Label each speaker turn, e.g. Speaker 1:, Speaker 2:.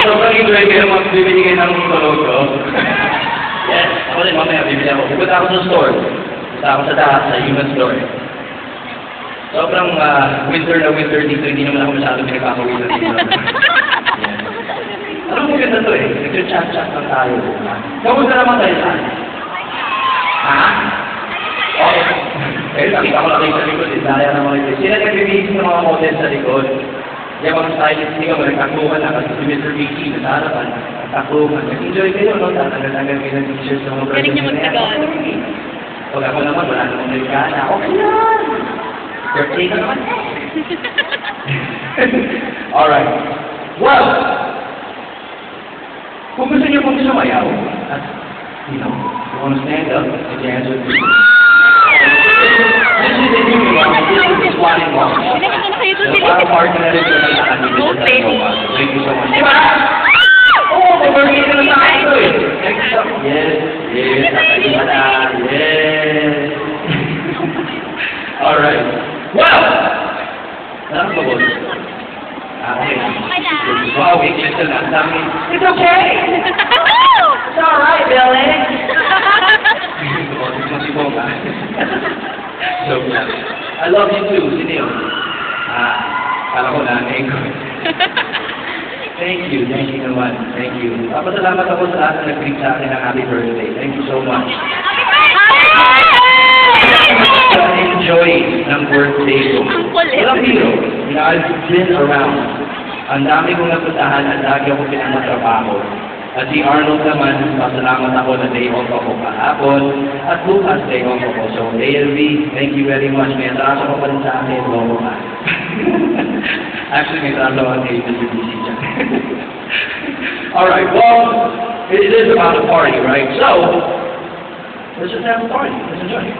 Speaker 1: sobrang enjoy kayo magbibili kayo ng Tologo. Yes, ako rin mamaya bibili ako. Pupunta ako sa store. Pupunta ako sa taas, sa human store. Sobrang winter na winter dito, hindi naman ako masyadong pinagkakawilan dito. Yeah. Alam mo ganda to eh, nag-chat-chat lang tayo. Kamusta naman tayo saan? Ha? Okay. Eh, nakita ko lang kayo sa likod, dahil naman ito. Sila nag-release ng mga models sa likod. Kaya mga stylist, hindi ka mo nagtakuhan na kasi si Mr. Vicky, nasa harapan, nagtakuhan. Nag-enjoy kayo, no? Tatanggal-tanggal kayo ng t-shirts ng mga
Speaker 2: Galing niya magtagal.
Speaker 1: Pag ako naman, wala namang Amerikana. Okay yan! Birthday ka naman. Alright. Well, kung gusto niyo pong sumayaw, at, you know, you want to stand up and dance with me. This is a new one. This is one in one. So, para party na rin sa mga kanina sa Tacoma. Thank you so much. Diba? Oh, may birthday na lang tayo eh. Next up. Yes, yes, tatalima na. Yes. Alright. Well, that's the one. Okay. Wow, wait, listen, ang dami. It's okay. It's alright, Billy. So, I love you too, Sinil. Kala ko na, Thank you naman. Thank you. Papasalamat ako sa lahat na nag-greet sa akin ng happy birthday. Thank you so much. Enjoy ng birthday ko. Walang hero. I've been around. Ang dami kong napuntahan at lagi ako pinamatrabaho. At si Arnold naman, pasalamat ako na day off ako kahapon. At bukas day off ako. So, ALB, thank you very much. May atraso ko pa rin sa akin. Oo ka. Actually, may atraso ako kay Mr. BC dyan. Alright, well, it is about a party, right? So, let's just have a party. Let's enjoy it.